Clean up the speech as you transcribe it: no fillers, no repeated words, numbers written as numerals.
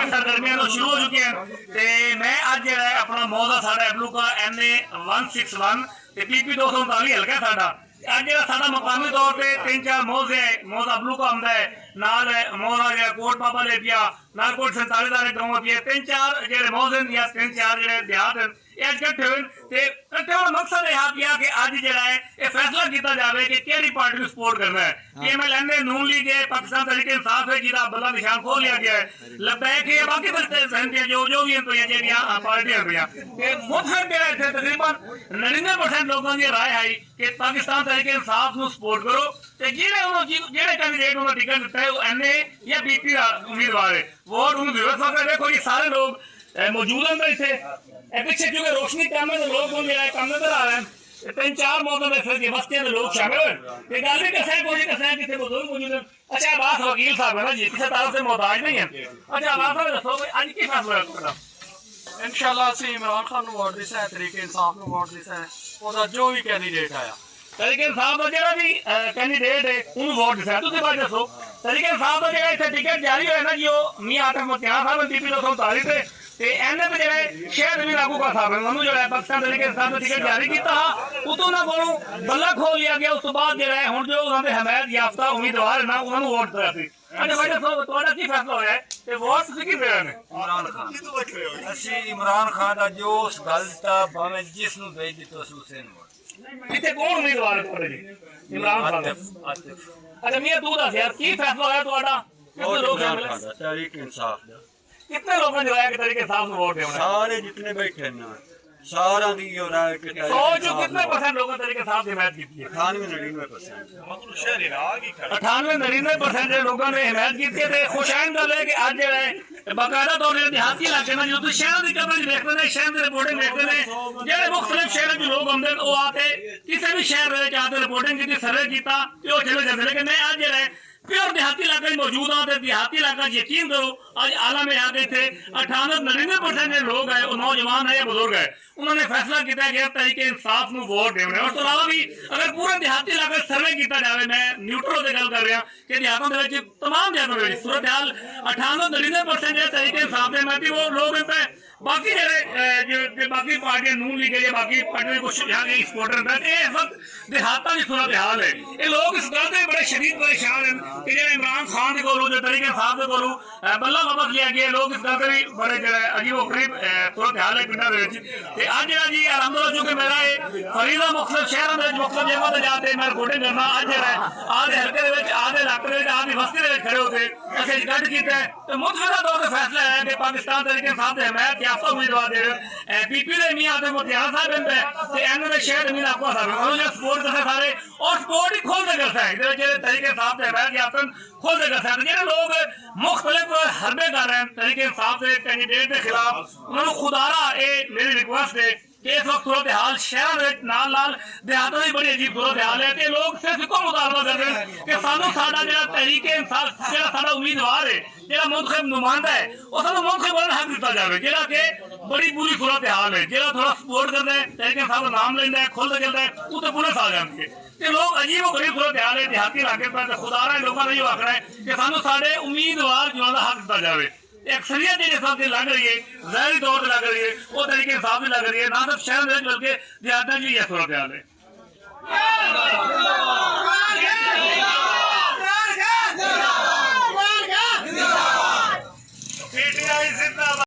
सरगर्मियां शुरू हो चुकी हैं। मैं अज जो अपना मौज का साडा एबलू का NA 161 PP 239 हल्का साडा अज जो साडा मकामी तौर पर 3-4 मौज है। मौज अबलू का आंदा है नाल मौजा जो कोट पापा ले पिया नाल कोट 47 गाँव पिया 3-4 जो मौज हैं या 3-4 जो देहात हैं इकट्ठे हुए इकट्ठे होने मकसद यह पिया कि अज जो है ये फैसला किया जाए कि केड़ी पार्टी को सपोर्ट करना है। PMLN नून लीग है पाकिस्तान तहरीक इंसाफ है जिसका बल्ला निशान खोल लिया गया है लबैक है बाकी जो भी पार्टियां पे मुतफिक जो तकरीबन 99% लोगों की राय है कि पाकिस्तान तहरीक इंसाफ को सपोर्ट करो जेडे कैंडिडेट उन्होंने टिकट दिता है वो NA या BP का उम्मीदवार है वोट उन्होंने व्यवस्था कर देखो ये सारे लोग मौजूद हैं इतने पिछले क्योंकि रोशनी कम है तो लोग कम नजर आ रहे हैं 3-4 मौसम बस्तियों के लोग शामिल हुए गल भी कसा कोई कसा कितने बुजुर्ग मौजूद हैं। अच्छा अब्बास वकील साहब है ना जी किसी तरफ से मोहताज नहीं है। अच्छा अब्बास साहब दसो अज की फैसला है इंशाल्लाह ਅਸੀਂ इमरान खान ਨੂੰ ਵੋਟ ਦਿੱਤਾ ਹੈ ਤਰੀਕੇ ਇਨਸਾਫ ਨੂੰ ਵੋਟ ਦਿੱਤਾ ਹੈ ਉਹਦਾ ਜੋ ਵੀ ਕੈਂਡੀਡੇਟ ਆਇਆ तरीके इंसाफ का जो भी कैंडिडेट है उन्होंने वोट दिता तुम बात दसो तरीके इंसाफ का जो इतने टिकट जारी होया ना जी मियाँ आतिफ मुतियान साहब PP 239 ਤੇ ਇਹਨੇ ਤੇ ਜਿਹੜਾ ਸ਼ਹਿਰ ਵੀ ਲਾਗੂ ਕਰ ਸਕਦੇ ਉਹਨੂੰ ਜਿਹੜਾ ਪਾਕਿਸਤਾਨ ਤਰੀਕੇ ਇੰਸਾਫ ਦਾ ਟਿਕਟ ਜਾਰੀ ਕੀਤਾ ਉਤੋਂ ਉਹਨਾਂ ਕੋਲੋਂ ਬੱਲਾ ਖੋਲ ਲਿਆ ਗਿਆ। ਉਸ ਤੋਂ ਬਾਅਦ ਜਿਹੜਾ ਹੁਣ ਜੋ ਉਹਨਾਂ ਦੇ ਹਮਾਇਤ ਯਾਫਤਾ ਉਮੀਦਵਾਰ ਨਾ ਉਹਨਾਂ ਨੂੰ ਵੋਟ ਦਿੱਤਾ ਸੀ। अच्छा भाई दसो ਤੁਹਾਡਾ ਕੀ ਫੈਸਲਾ ਹੋਇਆ ਹੈ ਤੇ ਵੋਟ ਤੁਸੀਂ ਕੀ ਦੇਣਾ ਨੇ इमरान खान ਅਸੀਂ इमरान खान ਦਾ ਜੋ ਉਸ ਗੱਲ ਦਾ ਭਾਵੇਂ ਜਿਸ ਨੂੰ ਭੇਜ ਦਿੱਤਾ ਸੀ ਉਸੇ ਨੂੰ ਇੱਥੇ ਕੌਣ ਉਮੀਦਵਾਰ ਤੁਹਾਡੇ ਜੀ ਇਮਰਾਨ ਖਾਨ ਆਤਿਫ अच्छा मियां तू दस यार की फैसला होया ਤੁਹਾਡਾ कितने लोग हैं तहरीक इंसाफ दा कितने लोगों ने जो तरीके साहब वोट देना सारे जितने बैठे ना सारा दी हो रहा है कि सोचो कितने % लोगों तरीके साहब की हिमायत की है 98-99% मतलब शहरी राग ही 98-99% लोगों ने हिमायत की है। खुशाइन गल है कि आज जो है बाकायदा तौर पर देहाती इलाके में जो शहरों की कवरेज देखते हैं शहर की रिपोर्टिंग देखते हैं जो मुख्तलिफ शहरों के लोग आते वो आके किसी भी शहर आते रिपोर्टिंग की सर्वे किया तो चले जाते लेकिन मैं आज जो है प्योर देहाती इलाके मौजूद हाँ देहाती इलाका यकीन करो आज आला में आ गए थे 98-99% जो लोग है नौजवान है या बुजुर्ग है उन्होंने फैसला किया गया तरीके इंसाफ में वोट देने और तो अलावा भी अगर पूरे देहाती इलाके सर्वे किया जाए मैं न्यूट्रल से गल कर रहा कि देहातों के तमाम देहातों में सूरत हाल 98-99% जो तरीके इंसाफ के मैं वो लोग बाकी जो बाकी पार्टियां नून लीग है बाकी पार्टियां कुछ यहाँ के सपोर्टर हैं इस वक्त देहातों की सूरत हाल है ये लोग इस गल से बड़े शदीद परेशान हैं कि जो इमरान खान के कोलों जो तरीके इंसाफ के कोलों बल्ला वापस लिया गया लोग इस गल से भी बड़े जो अजीब गरीब सूरत हाल है पिंडा अज जरा जी अलहमदुल्ला चूंकि मेरा फरीदा मुख्तलिफ शहरों में मुख्तलिफ जगहों पर जाते मैं रिपोर्टिंग करना अज जरा आधे हल्के आधे इलाके आधी बस्ती खड़े होते असं गठ किया तो मुतफिका तौर पर फैसला है कि पाकिस्तान तरीके इंसाफ की हिमायत याफ्ता उम्मीदवार जो PP के मियाँ आतिफ मुतियान साहब हैं एन के शहर मीन आपको साहब उन्होंने सपोर्ट करते सारे और सपोर्ट ही खोलते करते हैं तरीके इंसाफ की हिमायत याफ्ता खोलते करते हैं जो लोग मुख्तलिफ हरबे कर रहे हैं तरीके इंसाफ के कैंडिडेट के खिलाफ उन्होंने खुदारा ये मेरी रिक्वेस्ट है कि इस वक्त सूरत हाल शहर नाल नाल देहातों की बड़ी अजीब सूरत हाल है तो लोग सिर्फ इको मुतालबा कर रहे हैं कि सानू साडा जो तहरीके इंसाफ जो साडा उम्मीदवार है जो मुंतखब नुमाइंदा है वो सानू मुंतखब बनने हक दिता जाए जो कि बड़ी बुरी सूरत हाल है जो थोड़ा सपोर्ट करता है तहरीके इंसाफ का नाम लेंदा है खुलता चलता है वो तो पुलिस आ जाती है ते लोग अजीब गरीब सूरत हाल है देहाती इलाके पर खुदारा लोगों ने ये आखना है कि सानू साडे उम्मीदवार जो हक दिता जाए अक्सरियत जिस हिसाब से लग रही है ज़ाहिरी तौर पर लग रही है वो तरीके हिसाब से लग रही है ना सिर्फ शहर में बल्कि देहात की यह सूरत हाल है। PTI जिंदाबाद